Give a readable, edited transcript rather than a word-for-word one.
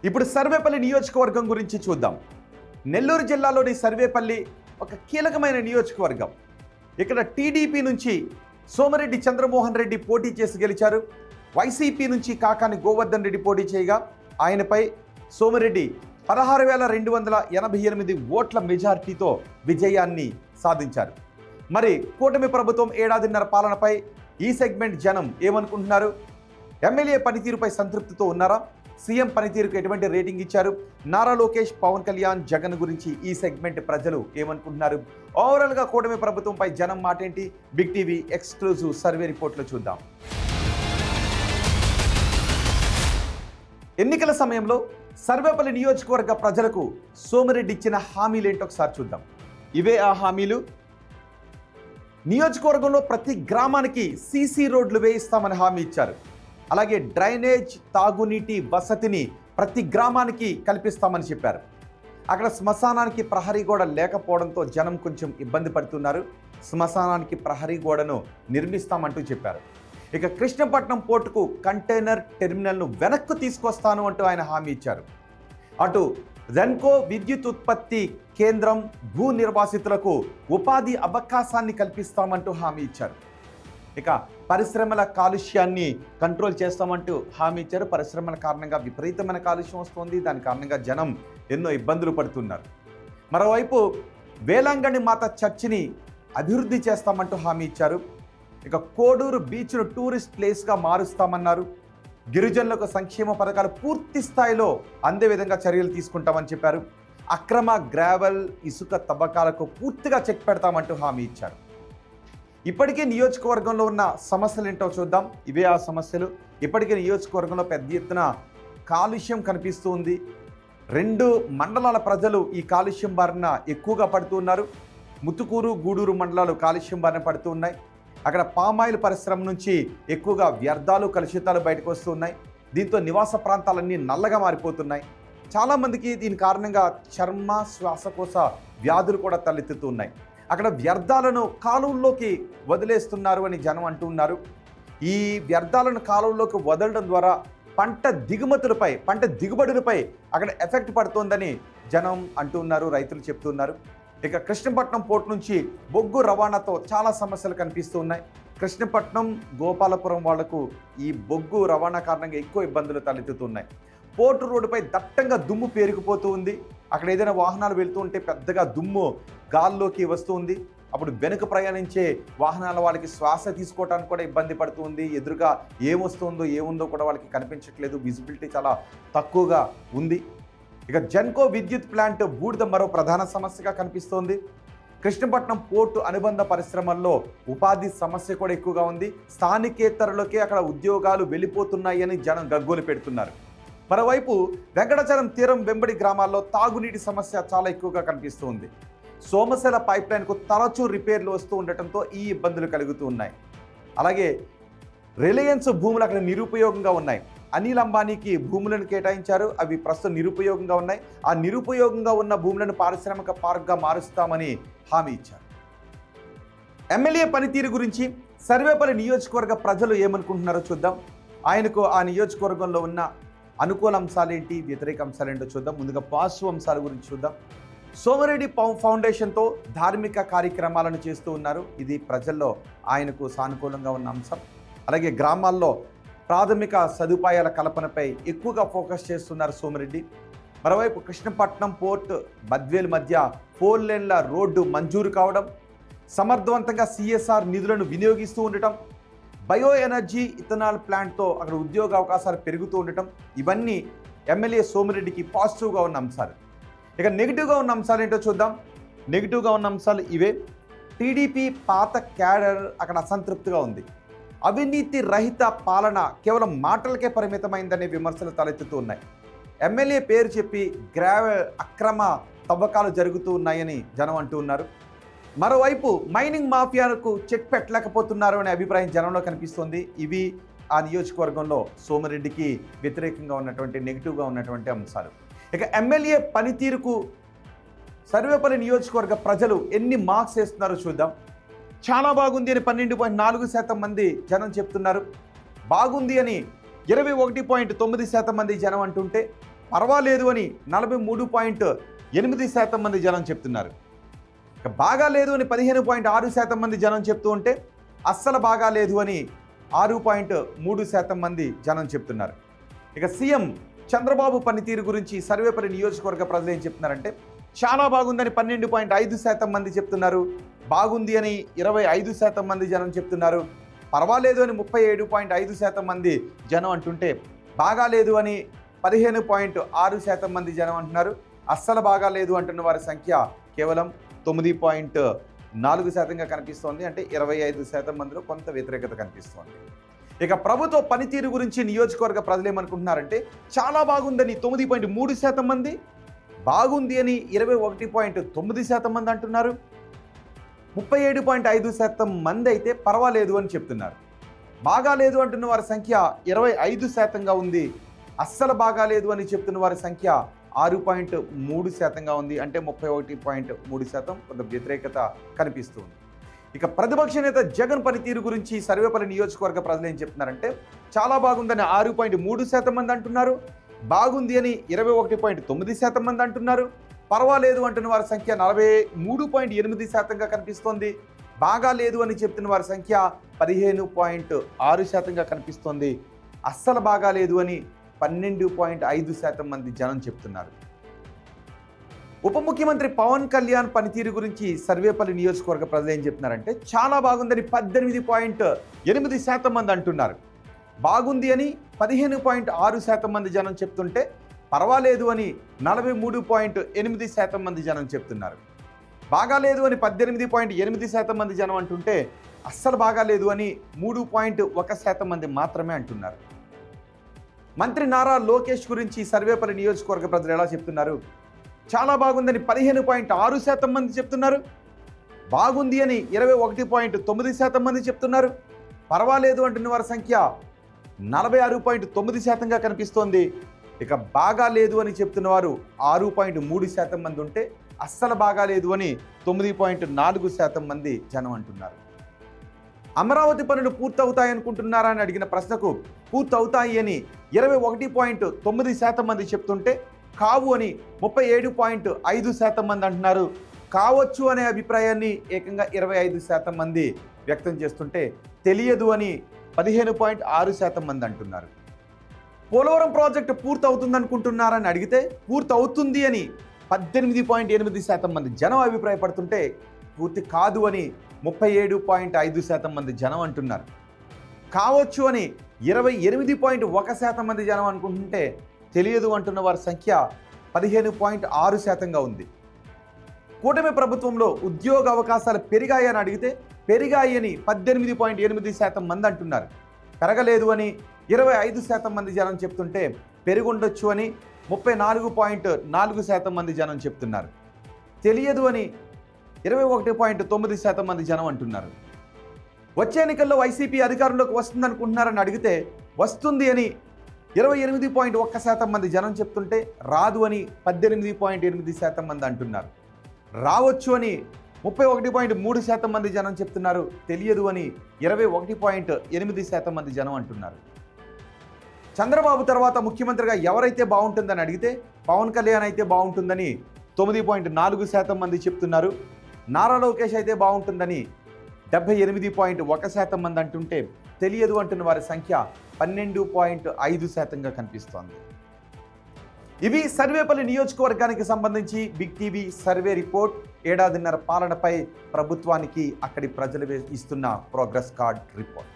ఇప్పుడు సర్వేపల్లి నియోజకవర్గం గురించి చూద్దాం. నెల్లూరు జిల్లాలోని సర్వేపల్లి ఒక కీలకమైన నియోజకవర్గం. ఇక్కడ టీడీపీ నుంచి సోమిరెడ్డి చంద్రమోహన్ రెడ్డి పోటీ చేసి గెలిచారు. వైసీపీ నుంచి కాకాని గోవర్ధన్ రెడ్డి పోటీ చేయగా ఆయనపై సోమిరెడ్డి 16,288 ఓట్ల మెజార్టీతో విజయాన్ని సాధించారు. మరి కూటమి ప్రభుత్వం ఏడాదిన్నర పాలనపై ఈ సెగ్మెంట్ జనం ఏమనుకుంటున్నారు? ఎమ్మెల్యే పనితీరుపై సంతృప్తితో ఉన్నారా? సీఎం పనితీరుకు ఎటువంటి రేటింగ్ ఇచ్చారు? నారా లోకేష్, పవన్ కళ్యాణ్, జగన్ గురించి ఈ సెగ్మెంట్ ప్రజలు ఏమనుకుంటున్నారు? ఓవరాల్గా కూటమి ప్రభుత్వంపై జనం మాటేంటి? బిగ్ టీవీ ఎక్స్క్లూజివ్ సర్వే రిపోర్ట్లో చూద్దాం. ఎన్నికల సమయంలో సర్వేపల్లి నియోజకవర్గ ప్రజలకు సోమిరెడ్డి ఇచ్చిన హామీలు ఏంటో ఒకసారి చూద్దాం. ఇవే ఆ హామీలు. నియోజకవర్గంలో ప్రతి గ్రామానికి సీసీ రోడ్లు వేయిస్తామని హామీ ఇచ్చారు. అలాగే డ్రైనేజ్, తాగునీటి వసతిని ప్రతి గ్రామానికి కల్పిస్తామని చెప్పారు. అక్కడ శ్మశానానికి ప్రహరీ గోడ లేకపోవడంతో జనం కొంచెం ఇబ్బంది పడుతున్నారు. శ్మశానానికి ప్రహరీ గోడను నిర్మిస్తామంటూ చెప్పారు. ఇక కృష్ణపట్నం పోర్టుకు కంటైనర్ టెర్మినల్ను వెనక్కు తీసుకొస్తాను అంటూ ఆయన హామీ ఇచ్చారు. అటు రెన్కో విద్యుత్ ఉత్పత్తి కేంద్రం భూ నిర్వాసితులకు ఉపాధి అవకాశాన్ని కల్పిస్తామంటూ హామీ ఇచ్చారు. ఇక పరిశ్రమల కాలుష్యాన్ని కంట్రోల్ చేస్తామంటూ హామీ ఇచ్చారు. పరిశ్రమల కారణంగా విపరీతమైన కాలుష్యం వస్తుంది. దాని కారణంగా జనం ఎన్నో ఇబ్బందులు పడుతున్నారు. మరోవైపు వేలాంగణి మాత చర్చిని అభివృద్ధి చేస్తామంటూ హామీ ఇచ్చారు. ఇక కోడూరు బీచ్ను టూరిస్ట్ ప్లేస్గా మారుస్తామన్నారు. గిరిజనులకు సంక్షేమ పథకాలు పూర్తి స్థాయిలో అందే విధంగా చర్యలు తీసుకుంటామని చెప్పారు. అక్రమ గ్రావెల్, ఇసుక తవ్వకాలకు పూర్తిగా చెక్ పెడతామంటూ హామీ ఇచ్చారు. ఇప్పటికే నియోజకవర్గంలో ఉన్న సమస్యలు ఏంటో చూద్దాం. ఇవే ఆ సమస్యలు. ఇప్పటికే నియోజకవర్గంలో పెద్ద ఎత్తున కాలుష్యం కనిపిస్తూ ఉంది. 2 మండలాల ప్రజలు ఈ కాలుష్యం బారిన ఎక్కువగా పడుతూ ఉన్నారు. ముత్తుకూరు, గూడూరు మండలాలు కాలుష్యం బారిన పడుతూ ఉన్నాయి. అక్కడ పామాయిల్ పరిశ్రమ నుంచి ఎక్కువగా వ్యర్థాలు, కలుషితాలు బయటకు వస్తూ ఉన్నాయి. దీంతో నివాస ప్రాంతాలన్నీ నల్లగా మారిపోతున్నాయి. చాలామందికి దీని కారణంగా చర్మ, శ్వాసకోశ వ్యాధులు కూడా తలెత్తుతూ ఉన్నాయి. అక్కడ వ్యర్థాలను కాలువల్లోకి వదిలేస్తున్నారు అని జనం అంటున్నారు. ఈ వ్యర్థాలను కాలువల్లోకి వదలడం ద్వారా పంట దిగుబడులపై అక్కడ ఎఫెక్ట్ పడుతోందని జనం అంటున్నారు, రైతులు చెప్తున్నారు. ఇక కృష్ణపట్నం పోర్టు నుంచి బొగ్గు రవాణాతో చాలా సమస్యలు కనిపిస్తూ ఉన్నాయి. కృష్ణపట్నం, గోపాలపురం వాళ్లకు ఈ బొగ్గు రవాణా కారణంగా ఎక్కువ ఇబ్బందులు తలెత్తుతున్నాయి. పోర్టు రోడ్డుపై దట్టంగా దుమ్ము పేరుకుపోతూ ఉంది. అక్కడ ఏదైనా వాహనాలు వెళ్తూ ఉంటే పెద్దగా దుమ్ము గాల్లోకి వస్తూ ఉంది. అప్పుడు వెనుక ప్రయాణించే వాహనాల వాళ్ళకి శ్వాస తీసుకోవడానికి కూడా ఇబ్బంది పడుతుంది. ఎదురుగా ఏముందో కూడా వాళ్ళకి కనిపించట్లేదు. విజిబిలిటీ చాలా తక్కువగా ఉంది. ఇక జెన్కో విద్యుత్ ప్లాంట్ బూడిద మరో ప్రధాన సమస్యగా కనిపిస్తోంది. కృష్ణపట్నం పోర్టు అనుబంధ పరిశ్రమల్లో ఉపాధి సమస్య కూడా ఎక్కువగా ఉంది. స్థానికేతరులకే అక్కడ ఉద్యోగాలు వెళ్ళిపోతున్నాయని జనం గగ్గోలు పెడుతున్నారు. మరోవైపు వెంకటాచలం తీరం వెంబడి గ్రామాల్లో తాగునీటి సమస్య చాలా ఎక్కువగా కనిపిస్తుంది. సోమశిల పైప్ లైన్కు తరచూ రిపేర్లు వస్తూ ఉండటంతో ఈ ఇబ్బందులు కలుగుతూ ఉన్నాయి. అలాగే రిలయన్స్ భూములు అక్కడ నిరుపయోగంగా ఉన్నాయి. అనిల్ అంబానీకి భూములను కేటాయించారు. అవి ప్రస్తుతం నిరుపయోగంగా ఉన్నాయి. ఆ నిరుపయోగంగా ఉన్న భూములను పారిశ్రామిక పార్క్గా మారుస్తామని హామీ ఇచ్చారు. ఎమ్మెల్యే పనితీరు గురించి సర్వేపల్లి నియోజకవర్గ ప్రజలు ఏమనుకుంటున్నారో చూద్దాం. ఆయనకు ఆ నియోజకవర్గంలో ఉన్న అనుకూల అంశాలేంటి, వ్యతిరేక అంశాలేంటో చూద్దాం. ముందుగా పాజిటివ్ అంశాల గురించి చూద్దాం. సోమిరెడ్డి ఫౌండేషన్తో ధార్మిక కార్యక్రమాలను చేస్తూ ఉన్నారు. ఇది ప్రజల్లో ఆయనకు సానుకూలంగా ఉన్న అంశం. అలాగే గ్రామాల్లో ప్రాథమిక సదుపాయాల కల్పనపై ఎక్కువగా ఫోకస్ చేస్తున్నారు సోమిరెడ్డి. మరోవైపు కృష్ణపట్నం పోర్ట్, బద్వేలు మధ్య 4 లేన్ల రోడ్డు మంజూరు కావడం, సమర్థవంతంగా సిఎస్ఆర్ నిధులను వినియోగిస్తూ ఉండటం, బయో ఎనర్జీ ఇథనాల్ ప్లాంట్తో అక్కడ ఉద్యోగ అవకాశాలు పెరుగుతూ ఉండటం, ఇవన్నీ ఎమ్మెల్యే సోమిరెడ్డికి పాజిటివ్గా ఉన్న అంశాలు. ఇక నెగిటివ్గా ఉన్న అంశాలు ఏంటో చూద్దాం. నెగిటివ్గా ఉన్న అంశాలు ఇవే. టీడీపీ పాత క్యాడర్ అక్కడ అసంతృప్తిగా ఉంది. అవినీతి రహిత పాలన కేవలం మాటలకే పరిమితమైందనే విమర్శలు తలెత్తుతూ ఉన్నాయి. ఎమ్మెల్యే పేరు చెప్పి గ్రావెల్, అక్రమ తవ్వకాలు జరుగుతూ ఉన్నాయని జనం అంటూ ఉన్నారు. మరోవైపు మైనింగ్ మాఫియాలకు చెక్ పెట్టలేకపోతున్నారు అనే అభిప్రాయం జనంలో కనిపిస్తోంది. ఇవి ఆ నియోజకవర్గంలో సోమిరెడ్డికి వ్యతిరేకంగా ఉన్నటువంటి, నెగిటివ్గా ఉన్నటువంటి అంశాలు. ఇక ఎమ్మెల్యే పనితీరుకు సర్వేపల్లి నియోజకవర్గ ప్రజలు ఎన్ని మార్క్స్ వేస్తున్నారో చూద్దాం. చాలా బాగుంది అని 12.4% మంది జనం చెప్తున్నారు. బాగుంది అని 21.9% మంది జనం అంటుంటే పర్వాలేదు అని 43.8% మంది జనం చెప్తున్నారు. ఇక బాగా లేదు అని 15.6% మంది జనం చెప్తూ ఉంటే అస్సలు బాగా లేదు అని 6.3% మంది జనం చెప్తున్నారు. ఇక సీఎం చంద్రబాబు పనితీరు గురించి సర్వేపల్లి నియోజకవర్గ ప్రజలు ఏం చెప్తున్నారంటే చాలా బాగుందని 12.5% మంది చెప్తున్నారు. బాగుంది అని 25% మంది జనం చెప్తున్నారు. పర్వాలేదు అని 37.5% మంది జనం అంటుంటే బాగా లేదు అని 15.6% మంది జనం అంటున్నారు. అస్సలు బాగా లేదు అంటున్న వారి సంఖ్య కేవలం 9.4%గా కనిపిస్తోంది. అంటే 25% మందిలో కొంత వ్యతిరేకత కనిపిస్తోంది. ఇక ప్రభుత్వ పనితీరు గురించి నియోజకవర్గ ప్రజలు ఏమనుకుంటున్నారంటే చాలా బాగుందని 9.3% మంది, బాగుంది అని 21.9% మంది అంటున్నారు. 37.5% మంది అయితే పర్వాలేదు అని చెప్తున్నారు. బాగా లేదు అంటున్న వారి సంఖ్య 25%గా ఉంది. అస్సలు బాగాలేదు అని చెప్తున్న వారి సంఖ్య 6.3%గా ఉంది. అంటే 31.3% కొంత వ్యతిరేకత కనిపిస్తుంది. ఇక ప్రతిపక్ష నేత జగన్ పనితీరు గురించి సర్వేపల్లి నియోజకవర్గ ప్రజలు ఏం చెప్తున్నారంటే చాలా బాగుందని 6.3% మంది అంటున్నారు. బాగుంది అని 21.9% మంది అంటున్నారు. పర్వాలేదు అంటున్న వారి సంఖ్య 43.8%గా కనిపిస్తోంది. బాగా లేదు అని చెప్తున్న వారి సంఖ్య 15.6%గా కనిపిస్తోంది. అస్సలు బాగా లేదు అని 12.5% మంది జనం చెప్తున్నారు. ఉప ముఖ్యమంత్రి పవన్ కళ్యాణ్ పనితీరు గురించి సర్వేపల్లి నియోజకవర్గ ప్రజలు ఏం చెప్తున్నారంటే చాలా బాగుందని 18.8% మంది అంటున్నారు. బాగుంది అని 15.6% మంది జనం చెప్తుంటే పర్వాలేదు అని 43.8% మంది జనం చెప్తున్నారు. బాగాలేదు అని 18.8% మంది జనం అంటుంటే అస్సలు బాగాలేదు అని 3.1% మంది మాత్రమే అంటున్నారు. మంత్రి నారా లోకేష్ గురించి సర్వేపల్లి నియోజకవర్గ ప్రజలు ఎలా చెప్తున్నారు? చాలా బాగుందని 15.6% మంది చెప్తున్నారు. బాగుంది అని 21.9% మంది చెప్తున్నారు. పర్వాలేదు అంటున్న వారి సంఖ్య 46.9%గా కనిపిస్తోంది. ఇక బాగా లేదు అని చెప్తున్న వారు 6.3% మంది ఉంటే అస్సలు బాగాలేదు అని 9.4% మంది జనం అంటున్నారు. అమరావతి పనులు పూర్తవుతాయనుకుంటున్నారా అని అడిగిన ప్రశ్నకు పూర్తవుతాయి అని 21.9% మంది చెప్తుంటే కావు అని 37.5% మంది అంటున్నారు. కావచ్చు అనే అభిప్రాయాన్ని ఏకంగా 25% మంది వ్యక్తం చేస్తుంటే తెలియదు అని 15.6% మంది అంటున్నారు. పోలవరం ప్రాజెక్టు పూర్తవుతుంది అనుకుంటున్నారని అడిగితే పూర్తవుతుంది అని 18.8% మంది జనం అభిప్రాయపడుతుంటే పూర్తి కాదు అని 37.5% మంది జనం అంటున్నారు. కావచ్చు అని 28.1% మంది జనం అనుకుంటుంటే తెలియదు అంటున్న వారి సంఖ్య 15.6%గా ఉంది. కూటమి ప్రభుత్వంలో ఉద్యోగ అవకాశాలు పెరిగాయని అడిగితే పెరిగాయి అని 18.8% మంది అంటున్నారు. పెరగలేదు అని 25% మంది జనం చెప్తుంటే పెరుగుండొచ్చు అని 34.4% మంది జనం చెప్తున్నారు. తెలియదు అని 21.9% మంది జనం అంటున్నారు. వచ్చే ఎన్నికల్లో వైసీపీ అధికారంలోకి వస్తుందనుకుంటున్నారని అడిగితే వస్తుంది అని 28.1% మంది జనం చెప్తుంటే రాదు అని 18.8% మంది అంటున్నారు. రావచ్చు అని 31.3% మంది జనం చెప్తున్నారు. తెలియదు అని 21.8% మంది జనం అంటున్నారు. చంద్రబాబు తర్వాత ముఖ్యమంత్రిగా ఎవరైతే బాగుంటుందని అడిగితే పవన్ కళ్యాణ్ అయితే బాగుంటుందని 9.4% మంది చెప్తున్నారు. నారా లోకేష్ అయితే బాగుంటుందని 78.1% మంది అంటుంటే తెలియదు అంటున్న వారి సంఖ్య 12.5%గా కనిపిస్తోంది. ఇవి సర్వేపల్లి నియోజకవర్గానికి సంబంధించి బిగ్ టీవీ సర్వే రిపోర్ట్. ఏడాదిన్నర పాలనపై ప్రభుత్వానికి అక్కడి ప్రజలు ఇస్తున్న ప్రోగ్రెస్ కార్డ్ రిపోర్ట్.